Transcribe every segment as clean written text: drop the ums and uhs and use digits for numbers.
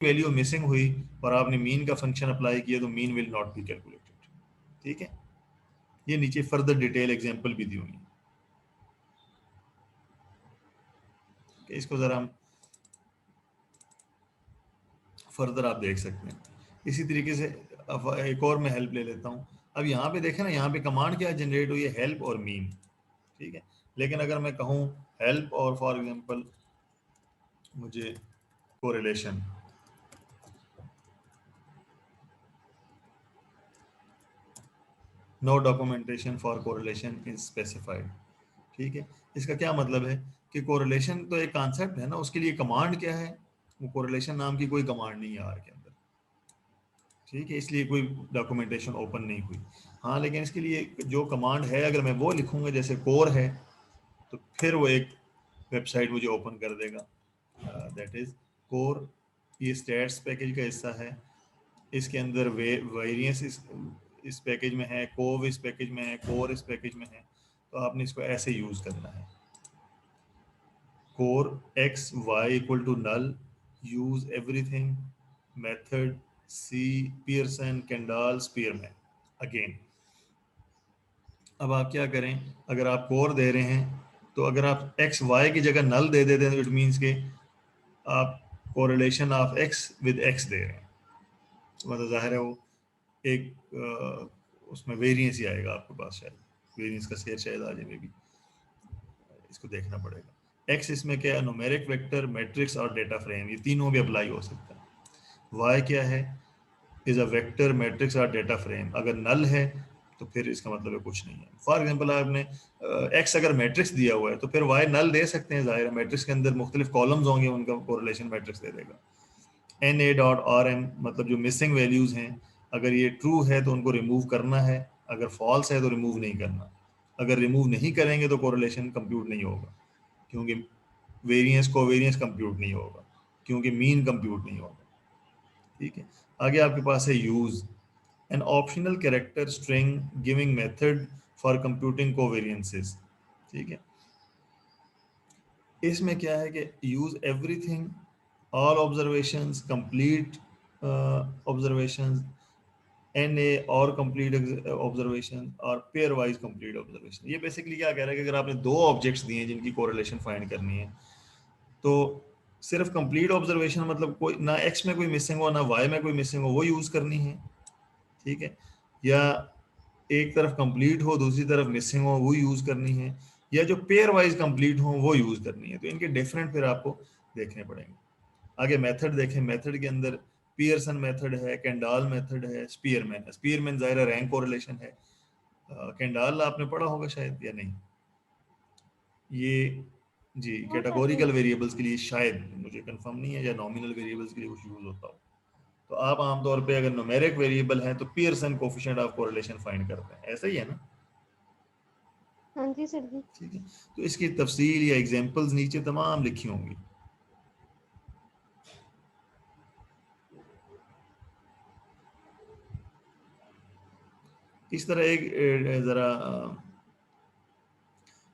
Value missing हुई और आपने मीन का फंक्शन अप्लाई किया तो mean will not be calculated. ठीक है, ये नीचे फर्दर डिटेल एग्जांपल भी दी हुई है, इसको जरा हम फर्दर आप देख सकते हैं। इसी तरीके से अब एक और मैं हेल्प ले लेता हूँ। अब यहाँ पे देखें ना, यहाँ पे कमांड क्या जनरेट हुई है, हेल्प और मीन। ठीक है, लेकिन अगर मैं कहूँ हेल्प और फॉर एग्जांपल मुझे correlation, no documentation for correlation is specified. ठीक है, इसका क्या मतलब है कि कोरिलेशन तो एक कॉन्सेप्ट है ना, उसके लिए कमांड क्या है, वो कोरिलेशन नाम की कोई कमांड नहीं है आर के अंदर। ठीक है, इसलिए कोई डॉक्यूमेंटेशन ओपन नहीं हुई। हाँ, लेकिन इसके लिए जो कमांड है अगर मैं वो लिखूंगा जैसे कोर है, तो फिर वो एक वेबसाइट मुझे ओपन कर देगा, दैट इज कोर। ये स्टैट्स पैकेज का हिस्सा है, इसके अंदर वेरिएंस इस पैकेज में है, कोव इस पैकेज में है, कोर इस पैकेज में है। तो आपने इसको ऐसे यूज करना है, cor x y equal to null, use everything, method c Pearson Kendall Spearman again. अब आप क्या करें, अगर आप कोर दे रहे हैं तो अगर आप एक्स वाई की जगह नल दे देते हैं तो इट मीन्स के आप correlation of x with x दे रहे हैं, मतलब जाहिर है वो एक उसमें वेरिएंस ही आएगा आपके पास, शायद वेरिएंस का शेयर शायद आ जाए, में भी इसको देखना पड़ेगा। एक्स इसमें क्या है, न्यूमेरिक वेक्टर, मैट्रिक्स और डेटा फ्रेम, ये तीनों भी अप्लाई हो सकता है। वाई क्या है, इज अ वेक्टर, मैट्रिक्स और डेटा फ्रेम। अगर नल है तो फिर इसका मतलब है कुछ नहीं है। फॉर एग्जाम्पल आपने एक्स अगर मैट्रिक्स दिया हुआ है तो फिर वाई नल दे सकते हैं, जाहिर है मैट्रिक्स के अंदर मुख्तलिफ कॉलम्स होंगे, उनका कोरिलेशन मैट्रिक्स दे देगा। N A dot R M मतलब जो मिसिंग वैल्यूज हैं, अगर ये ट्रू है तो उनको रिमूव करना है, अगर फॉल्स है तो रिमूव नहीं करना। अगर रिमूव नहीं करेंगे तो कोरिलेशन कंप्यूट नहीं होगा, क्योंकि वेरिएंस कोवेरिएंस कंप्यूट नहीं होगा, क्योंकि मीन कंप्यूट नहीं होगा। ठीक है, आगे आपके पास है use, an optional character string giving method for computing covariances. ठीक है, इसमें क्या है कि use everything, all observations, complete observations, N A or complete observation और पेयर वाइज कंप्लीट ऑब्जर्वेशन। ये बेसिकली क्या कह रहा है कि अगर आपने दो ऑब्जेक्ट्स दिए हैं जिनकी कोरिलेशन फाइंड करनी है, तो सिर्फ कंप्लीट ऑब्जर्वेशन मतलब कोई ना एक्स में कोई मिसिंग हो ना वाई में कोई मिसिंग हो वो यूज करनी है। ठीक है, या एक तरफ कंप्लीट हो दूसरी तरफ मिसिंग हो वो यूज करनी है, या जो पेयर वाइज कंप्लीट हो वो यूज करनी है। तो इनके डिफरेंट फिर आपको देखने पड़ेंगे। आगे मेथड देखें, मेथड के अंदर पियर्सन मेथड है, कैंडाल मेथड है, स्पीयरमैन है। स्पीयरमैन जाहिर रैंक कोरिलेशन है, कैंडाल आपने पढ़ा होगा शायद या नहीं, ये जी हाँ सर जी। कैटेगोरिकल वेरिएबल्स के लिए शायद, मुझे कंफर्म नहीं है, या नॉमिनल वेरिएबल्स के लिए कुछ यूज होता हो। तो आप आमतौर पे अगर न्यूमेरिक वेरिएबल है तो Pearson coefficient of correlation find करते हैं, ऐसा ही है ना। हाँ जी सर जी। ठीक है, तो इसकी तफसील या एग्जांपल्स नीचे तमाम लिखी होंगी। इस तरह एक जरा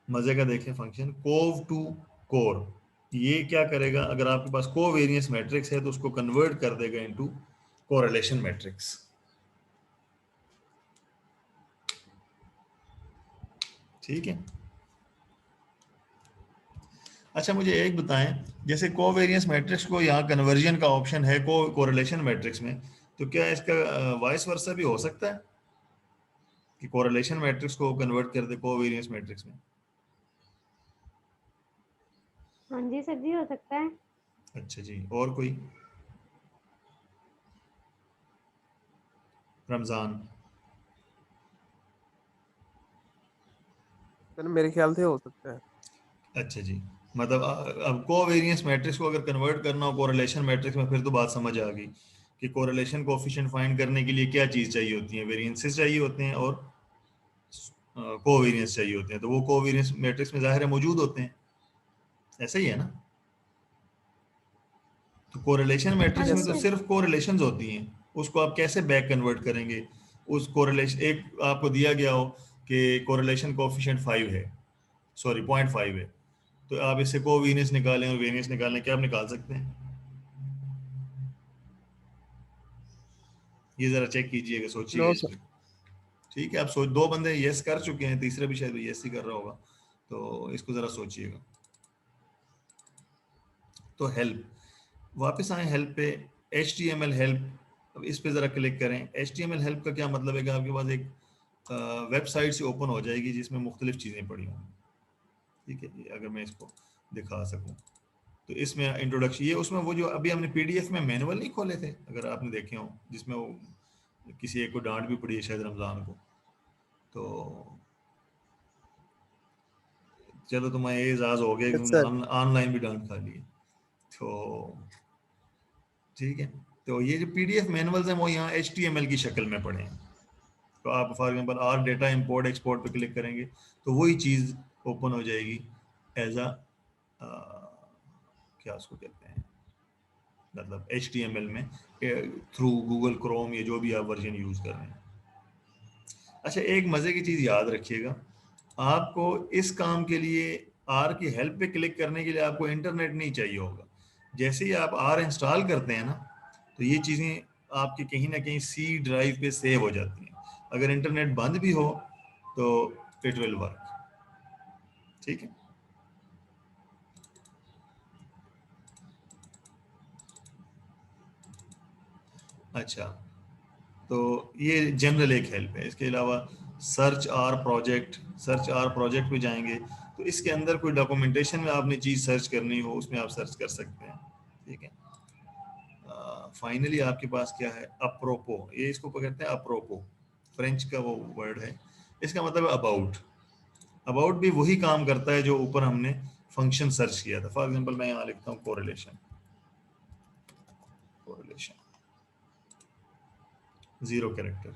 मजे का देखें फंक्शन कोव टू कोर। ये क्या करेगा, अगर आपके पास कोवेरियंस मैट्रिक्स है तो उसको कन्वर्ट कर देगा इनटू कोरिलेशन मैट्रिक्स। ठीक है, अच्छा मुझे एक बताएं, जैसे कोवेरियंस मैट्रिक्स को यहाँ कन्वर्जन का ऑप्शन है कोरिलेशन मैट्रिक्स में, तो क्या इसका वाइस वर्सा भी हो सकता है कि कोरिलेशन मैट्रिक्स को कन्वर्ट कर दे कोवेरियंस मैट्रिक्स में? हाँ जी सर जी, हो सकता है। अच्छा जी, और कोई? रमजान? सर मेरे ख्याल से हो सकता है। अच्छा जी, मतलब अब कोवेरियंस मैट्रिक्स को अगर कन्वर्ट करना हो कोरिलेशन मैट्रिक्स में, फिर तो बात समझ आ गई कि कोरिलेशन कोएफिशिएंट फाइंड करने के लिए क्या चीज चाहिए होती है, वेरिएंसेस चाहिए होते हैं और कोवेरियंस चाहिए होते हैं। तो वो कोवेरियंस मैट्रिक्स में जाहिर है मौजूद होते हैं, ऐसा ही है ना। तो कोरिलेशन हाँ मैट्रिक्स में जी यस तो सर। सर। सिर्फ कोरिलेशंस होती हैं, उसको आप कैसे बैक कन्वर्ट करेंगे? उस कोरिलेशन, एक आपको दिया गया हो कि कोरिलेशन कोएफिशिएंट 5 है, सॉरी 0.5 है, तो आप इससे कोवेरियंस निकालें और वेरियंस निकालने क्या आप निकाल सकते हैं? ये जरा चेक कीजिएगा, सोचिएगा नो इस सर। पे। ठीक है, आप सोच, 2 बंदे यस कर चुके हैं, तीसरा भी शायद यस ही कर रहा होगा, तो इसको जरा सोचिएगा। तो हेल्प, वापस आए हेल्प पे, HTML हेल्प, अब इस पे ज़रा क्लिक करें। HTML हेल्प का क्या मतलब है कि आपके पास एक वेबसाइट से ओपन हो जाएगी जिसमें मुख्तलिफ चीज़ें पड़ी होंगी। ठीक है, ये अगर मैं इसको दिखा सकूं, तो इसमें इंट्रोडक्शन, ये उसमें वो जो अभी हमने PDF में मैनुअल नहीं खोले थे, अगर आपने देखे हो, जिसमें वो किसी एक को डांट भी पड़ी है शायद रमज़ान को, तो चलो तुम्हें ये एजाज़ हो गया कि यस सर। तुमने ऑनलाइन भी डांट खा ली है। तो ठीक है, तो ये जो PDF मैनुअल्स हैं वो यहाँ HTML की शक्ल में पड़े हैं। तो आप for example R data import export पे क्लिक करेंगे तो वही चीज़ ओपन हो जाएगी एज अ, क्या उसको कहते हैं, मतलब HTML में, थ्रू गूगल क्रोम या जो भी आप वर्जन यूज़ कर रहे हैं। अच्छा, एक मज़े की चीज़ याद रखिएगा, आपको इस काम के लिए आर की हेल्प पे क्लिक करने के लिए आपको इंटरनेट नहीं चाहिए होगा। जैसे ही आप आर इंस्टॉल करते हैं ना, तो ये चीज़ें आपकी कहीं ना कहीं C ड्राइव पे सेव हो जाती हैं। अगर इंटरनेट बंद भी हो तो इट विल वर्क। ठीक है, अच्छा, तो ये जनरल एक हेल्प है। इसके अलावा सर्च आर प्रोजेक्ट पे जाएंगे तो इसके अंदर कोई डॉक्यूमेंटेशन में आपने चीज़ सर्च करनी हो उसमें आप सर्च कर सकते हैं। ठीक है, फाइनली आपके पास क्या है, अप्रोपो, ये इसको कहते हैं अप्रोपो, फ्रेंच का वो वर्ड है, इसका मतलब है अबाउट। अबाउट भी वही काम करता है जो ऊपर हमने फंक्शन सर्च किया था। फॉर एग्जांपल मैं यहाँ लिखता हूँ कोरिलेशन, कोरिलेशन 0 कैरेक्टर,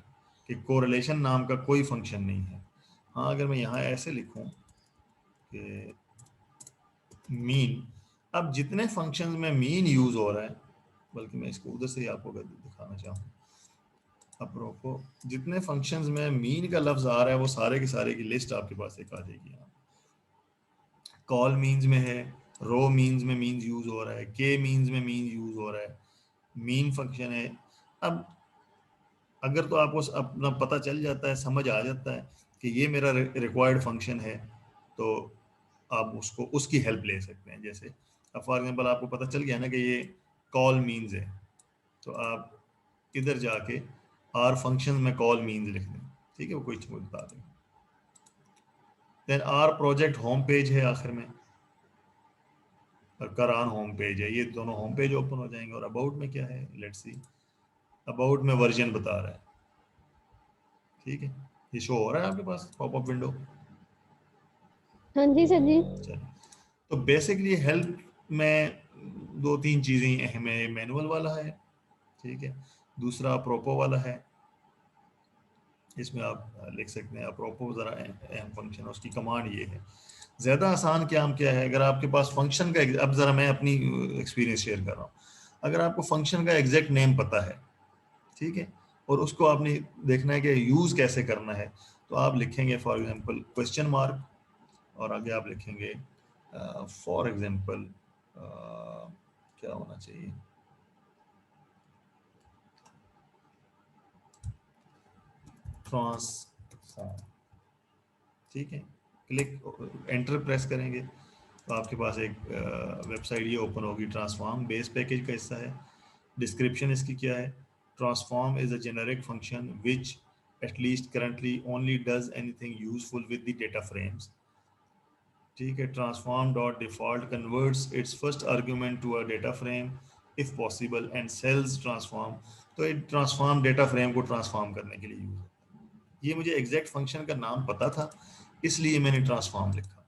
कि कोरिलेशन नाम का कोई फंक्शन नहीं है। हाँ, अगर मैं यहाँ ऐसे लिखूँ कि मीन, अब जितने फंक्शंस में मीन यूज हो रहा है, बल्कि मैं इसको उधर से ही आपको दिखाना चाहूँ, अप्रोपो, जितने फंक्शंस में मीन का लफ्ज आ रहा है वो सारे के सारे की लिस्ट आपके पास एक आ जाएगी। यहाँ कॉल मीन्स में है, रो मीन्स में मीन्स यूज हो रहा है, के मीन्स में मीन यूज हो रहा है, मीन फंक्शन है। अब अगर तो आपको अपना पता चल जाता है, समझ आ जाता है कि ये मेरा रिक्वायर्ड फंक्शन है, तो आप उसको उसकी हेल्प ले सकते हैं। जैसे अब फॉर एग्जांपल आपको पता चल गया ना कि ये कॉल मीन्स है, तो आप इधर जाके आर फंक्शन में कॉल मीन्स लिख दें। ठीक है, वो कोई चीज बता दें। Then R project home page है आखिर में, और करान होम पेज है, ये दोनों होम पेज ओपन हो जाएंगे। और अबाउट में क्या है, लेट्स सी, अबाउट में वर्जन बता रहा है। ठीक है, ये शो हो रहा है आपके पास पॉपअप विंडो। हाँ जी सर जी। चलिए, तो बेसिकली हेल्प में 2-3 चीज़ें अहम है। मैनुअल वाला है, ठीक है, दूसरा अप्रोपो वाला है, इसमें आप लिख सकते हैं अप्रोपो, ज़रा अहम फंक्शन है, उसकी कमांड ये है। ज़्यादा आसान काम क्या है, अगर आपके पास फंक्शन का, अब ज़रा मैं अपनी एक्सपीरियंस शेयर कर रहा हूँ, अगर आपको फंक्शन का एग्जैक्ट नेम पता है, ठीक है, और उसको आपने देखना है कि यूज़ कैसे करना है, तो आप लिखेंगे फॉर एग्जांपल क्वेश्चन मार्क, और आगे आप लिखेंगे फॉर एग्जांपल क्या होना चाहिए, ट्रांसफॉर्म। ठीक है, क्लिक एंटर प्रेस करेंगे तो आपके पास एक वेबसाइट ये ओपन होगी। ट्रांसफॉर्म बेस पैकेज का हिस्सा है। डिस्क्रिप्शन इसकी क्या है, transform is a generic function which at least currently only does anything useful with the data frames. ठीक है, transform dot default converts its first argument to a data frame if possible and calls transform. तो ये transform data frame को transform करने के लिए use है। ये मुझे एग्जैक्ट फंक्शन का नाम पता था, इसलिए मैंने ट्रांसफॉर्म लिखा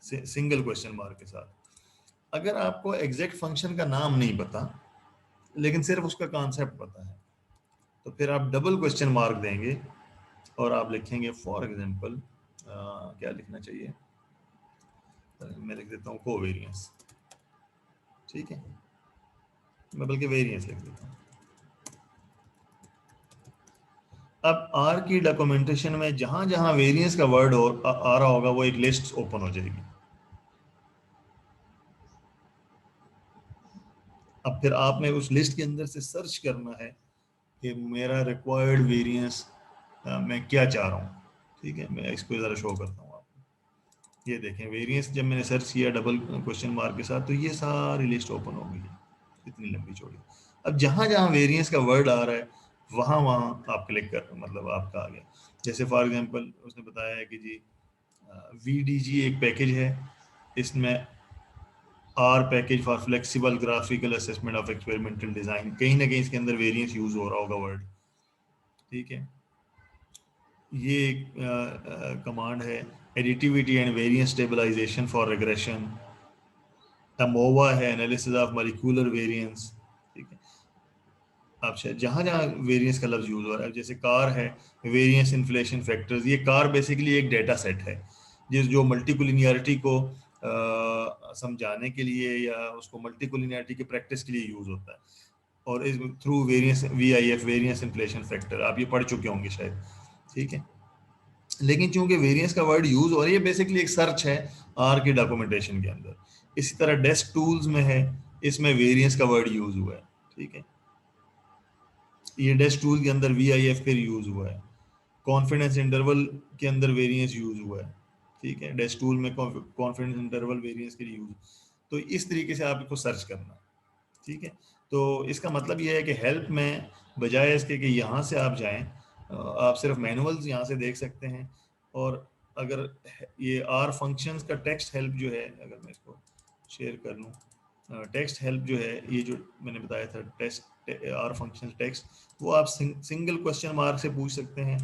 सिंगल क्वेश्चन मार्क के साथ। अगर आपको एग्जैक्ट फंक्शन का नाम नहीं पता लेकिन सिर्फ उसका कॉन्सेप्ट पता है, तो फिर आप डबल क्वेश्चन मार्क देंगे और आप लिखेंगे फॉर एग्जांपल, क्या लिखना चाहिए, मैं लिख देता हूँ कोवेरियंस। ठीक है, मैं बल्कि वेरियंस लिख देता हूँ। अब आर की डॉक्यूमेंटेशन में जहां जहां वेरियंस का वर्ड आ रहा होगा वो एक लिस्ट ओपन हो जाएगी। अब फिर आपने उस लिस्ट के अंदर से सर्च करना है कि मेरा रिक्वायर्ड वेरिएंस मैं क्या चाह रहा हूँ। ठीक है, मैं इसको ज़रा शो करता हूँ आपको। ये देखें वेरिएंस जब मैंने सर्च किया डबल क्वेश्चन मार्क के साथ, तो ये सारी लिस्ट ओपन हो गई है, इतनी लंबी चौड़ी। अब जहाँ जहाँ वेरिएंस का वर्ड आ रहा है वहाँ वहाँ आप क्लिक कर, मतलब आपका आ गया। जैसे फॉर एग्जांपल उसने बताया है कि जी VDG एक पैकेज है, इसमें R package for flexible graphical assessment of experimental design, कहीं ना कहीं इसके अंदर वेरिएंस यूज हो रहा होगा वर्ड। ठीक है, ये एक कमांड है additivity and variance stabilization for regression. AMOVA है एनालिसिस ऑफ मॉलिक्यूलर वेरिएंस। ठीक है, आप शायद जहाँ जहाँ वेरिएंस का लफ्ज यूज हो रहा है, जैसे कार है वेरिएंस इन्फ्लेशन फैक्टर्स, ये कार बेसिकली एक डेटा सेट है जिस जो मल्टीकोलिनियरिटी को समझाने के लिए या उसको मल्टीकोलिनियरिटी की प्रैक्टिस के लिए यूज होता है। और इस through variance VIF variance inflation factor आप ये पढ़ चुके होंगे शायद। ठीक है, लेकिन चूंकि वेरिएंस का वर्ड यूज हो रहा है, ये बेसिकली एक सर्च है आर के डॉक्यूमेंटेशन के अंदर। इसी तरह डेस्क टूल्स में है, इसमें वेरिएंस का वर्ड यूज हुआ है। ठीक है, ये डेस्क टूल के अंदर VIF फिर यूज हुआ है। कॉन्फिडेंस इंटरवल के अंदर वेरिएंस यूज हुआ है। ठीक है, डेस्क टूल में कॉन्फिडेंस इंटरवल वेरिएंस के लिए यूज। तो इस तरीके से आप इसको सर्च करना। ठीक है, तो इसका मतलब ये है कि हेल्प में बजाय इसके कि यहाँ से आप जाएं, आप सिर्फ मैनुअल्स यहाँ से देख सकते हैं। और अगर ये आर फंक्शंस का टेक्स्ट हेल्प जो है, अगर मैं इसको शेयर कर लूँ, टेक्स्ट हेल्प जो है ये जो मैंने बताया था टेक्स्ट आर फंक्शन टेक्स्ट, वो आप सिंगल क्वेश्चन मार्क से पूछ सकते हैं।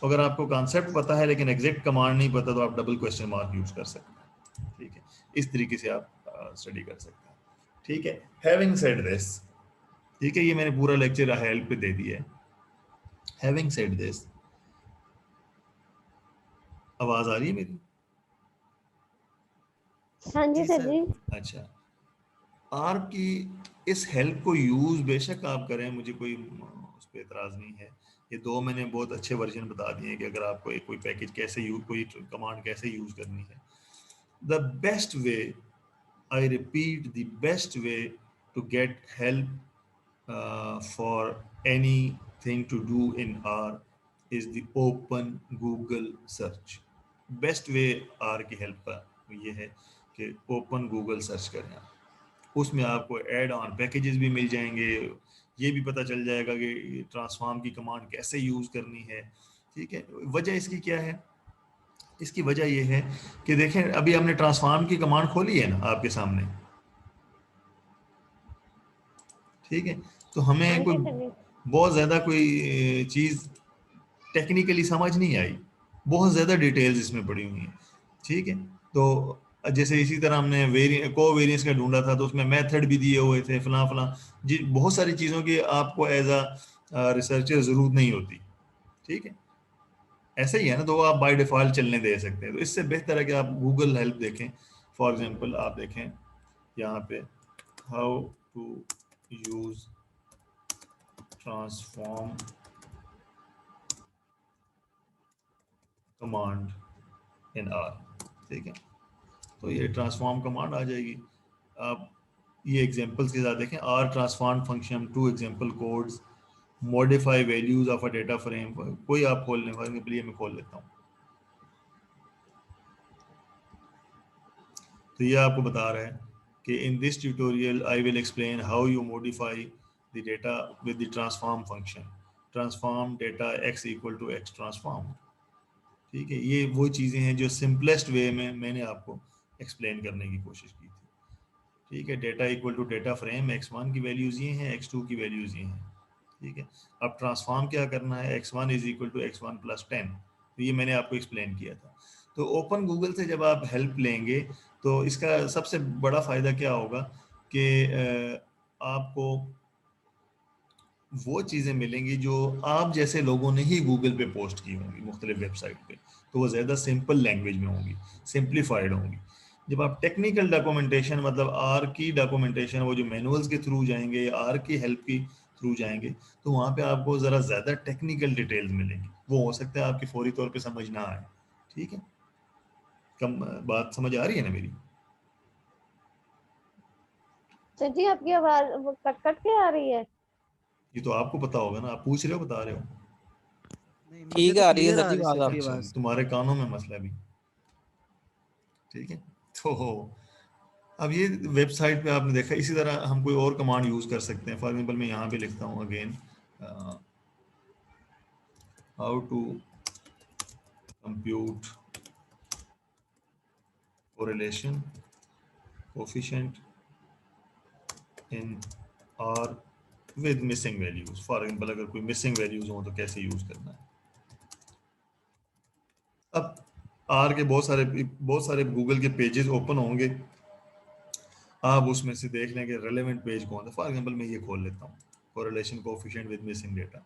अगर आपको कॉन्सेप्ट पता है लेकिन एग्जैक्ट कमांड नहीं पता, तो आप डबल क्वेश्चन मार्क यूज कर सकते हैं। ठीक है, इस तरीके से आप स्टडी कर सकते हैं। ठीक है, हैविंग सेड दिस, ठीक है, ये मैंने पूरा लेक्चर हेल्प पे दे दिया है। हैविंग सेड दिस, आवाज आ रही है मेरी? हाँ जी जी सर सर। जी। अच्छा, आर की इस हेल्प को यूज बेशक आप करें, मुझे कोई उस पर एतराज नहीं है। ये दो मैंने बहुत अच्छे वर्जन बता दिए हैं कि अगर आपको एक कोई पैकेज कैसे यूज, कोई कमांड कैसे यूज करनी है। The best way, I repeat, the best way to get help for anything to do in R is the open Google search. Best way R की हेल्प का ये है कि ओपन गूगल सर्च करें आप, उसमें आपको एड ऑन पैकेजेस भी मिल जाएंगे, ये भी पता चल जाएगा कि ट्रांसफॉर्म की कमांड कैसे यूज करनी है। ठीक है, वजह इसकी क्या है? इसकी वजह ये है कि देखें अभी हमने ट्रांसफॉर्म की कमांड खोली है ना आपके सामने। ठीक है, तो हाँ हमें कोई जी सर जी। बहुत ज़्यादा कोई चीज़ टेक्निकली समझ नहीं आई, बहुत ज़्यादा डिटेल्स इसमें पड़ी हुई हैं। ठीक है, तो जैसे इसी तरह हमने को वेरियंस का ढूंढा था, तो उसमें मेथड भी दिए हुए थे फलां फलां जी, बहुत सारी चीज़ों की आपको एज अ रिसर्चर ज़रूरत नहीं होती। ठीक है, ऐसे ही है ना, तो आप बाय डिफ़ॉल्ट चलने दे सकते हैं। तो इससे बेहतर है कि आप गूगल हेल्प देखें। फॉर एग्जांपल आप देखें यहाँ पे, how to use transform command in R. ठीक है, तो ये ट्रांसफॉर्म कमांड आ जाएगी। आप ये एग्जांपल्स के साथ देखें, R transform function, two example codes, modify values of a data frame. कोई आप खोलने वाले के लिए मैं खोल लेता हूँ, तो ये आपको बता रहा है कि in this tutorial I will explain how you modify the data with the transform function, transform data x equal to x transform. ठीक है, ये वो चीज़ें हैं जो सिंपलेस्ट वे में मैंने आपको एक्सप्लेन करने की कोशिश की थी। ठीक है, data equal to data frame, x1 की वैल्यूज ये हैं, x2 की वैल्यूज ये हैं। ठीक है, अब ट्रांसफॉर्म क्या करना है, x1 is equal to x1 plus 10, तो ये मैंने आपको एक्सप्लेन किया था। तो ओपन गूगल से जब आप हेल्प लेंगे, तो इसका सबसे बड़ा फ़ायदा क्या होगा कि आपको वो चीज़ें मिलेंगी जो आप जैसे लोगों ने ही गूगल पे पोस्ट की होंगी मुख्तलिफ वेबसाइट पे, तो वो ज़्यादा सिंपल लैंग्वेज में होंगी, सिंप्लीफाइड होंगी। जब आप टेक्निकल डॉक्यूमेंटेशन, मतलब आर की डॉक्यूमेंटेशन, वो जो मैनुअल्स के थ्रू जाएंगे या आर की हेल्प की थ्रू जाएंगे, तो वहाँ पे आपको ज़रा ज़्यादा टेक्निकल डिटेल्स मिलेंगी। वो हो सकता है आपकी फौरी तौर पे समझ ना आए। ठीक है, कम बात समझ आ रही है ना मेरी? सर जी आपकी आवाज वो कट कट के आ रही है। ये तो आपको पता होगा ना, आप पूछ रहे हो बता रहे हो? नहीं, मुझे ठीक तो आ रही है क्लियर सर आ जी रही बात सर की आपकी। आवाज। तुम्हारे कानों में मसला भी, ठीक है। तो अब ये वेबसाइट पे आपने देखा, इसी तरह हम कोई और कमांड यूज कर सकते हैं। फॉर एग्जाम्पल मैं यहाँ पे लिखता हूँ again, how to compute correlation coefficient in R with missing values. For example अगर कोई मिसिंग वैल्यूज हो तो कैसे यूज करना है। अब आर के बहुत सारे गूगल के पेजेस ओपन होंगे, आप उसमें से देख लेंगे रेलेवेंट पेज कौन है। फॉर एग्जांपल मैं ये खोल लेता हूँ, correlation coefficient with missing data.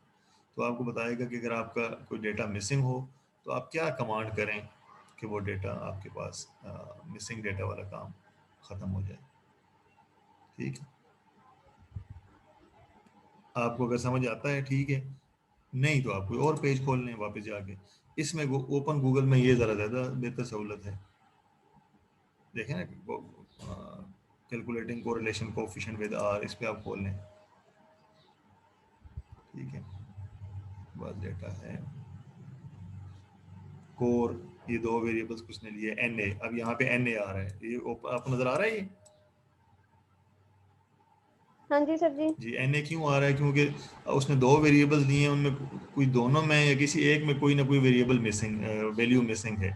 तो आपको बताएगा कि अगर आपका कोई डेटा मिसिंग हो तो आप क्या कमांड करें कि वो डेटा आपके पास मिसिंग डेटा वाला काम ख़त्म हो जाए। ठीक है, आपको अगर समझ आता है ठीक है, नहीं तो आप कोई और पेज खोल लें वापस जाके। इसमें ओपन गूगल में ये ज़रा ज़्यादा बेहतर सहूलत है। देखें ना, calculating correlation coefficient with R, इस पे आप खोल लें। ठीक है, बस डेटा है कोर, ये दो वेरिएबल्स कुछ ने लिए एन ए। अब यहाँ पे एन ए आ रहा है, ये आपको नजर आ रहा है ये? हाँ जी sir ji. Ji, N A क्यों आ रहा है? क्योंकि उसने दो वेरिएबल्स लिए हैं, उनमें कोई दोनों में या किसी एक में कोई ना कोई वेरिएबल मिसिंग, वैल्यू मिसिंग है।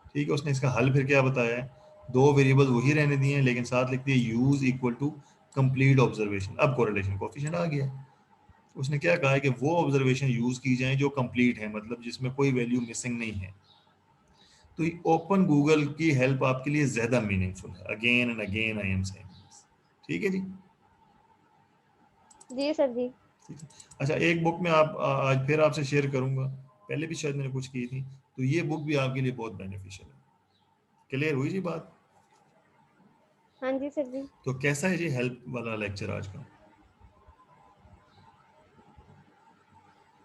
ठीक है, उसने इसका हल फिर क्या बताया है, दो वेरिएबल वही रहने दिए हैं लेकिन साथ लिख दिए use equal to complete observation. अब कोरिलेशन कोएफिशिएंट आ गया। उसने क्या कहा है कि वो ऑब्जर्वेशन यूज की जाए जो कंप्लीट है, मतलब जिसमें कोई वैल्यू मिसिंग नहीं है। तो ओपन गूगल की हेल्प आपके लिए ज्यादा मीनिंगफुल है। Again and again I am saying this. ठीक है जी, जी सर जी। ठीक है। अच्छा, एक बुक में आप आज फिर आपसे शेयर करूंगा, पहले भी शायद मैंने कुछ की थी, तो ये बुक भी आपके लिए बहुत बेनिफिशियल है। क्लियर हुई जी बात? हाँ जी सर जी। तो कैसा है जी हेल्प वाला लेक्चर आज का?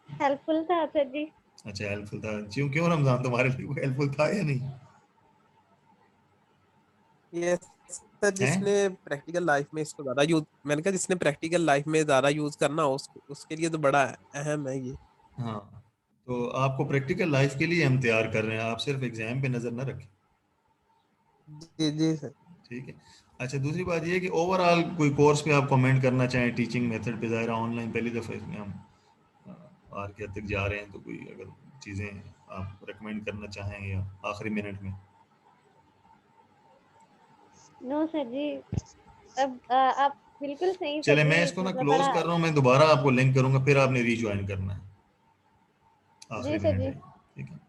हेल्पफुल था सर जी। अच्छा, हेल्पफुल था। क्यों क्यों रमजान, तुम्हारे लिए हेल्पफुल था या नहीं? ये सर है? जिसने प्रैक्टिकल लाइफ में इसको ज्यादा यूज, मैंने कहा जिसने प्रैक्टिकल लाइफ में ज्यादा यूज करना हो उसके लिए तो बड़ा अहम है ये। हाँ, तो आपको प्रैक्टिकल लाइफ के लिए हम तैयार कर रहे हैं, आप सिर्फ एग्जाम पे नजर ना रखें। जी जी सर। ठीक है। अच्छा, दूसरी बात ये है कि ओवरऑल कोई कोर्स पे आप कमेंट करना चाहें टीचिंग मेथड पे, ज़ाहिर ऑनलाइन पहली दफ़ा इसमें हम आर के तक जा रहे हैं, तो कोई अगर चीज़ें आप रिकमेंड करना चाहें या आखिरी मिनट में। नो सर जी। अब आप बिल्कुल सही सर चले, मैं जी, इसको ना मतलब क्लोज बड़ा। कर रहा हूँ, मैं दोबारा आपको लिंक करूँगा, फिर आपने रीज्वाइन करना है, जी आखिरी सर मिनट जी। है। ठीक है।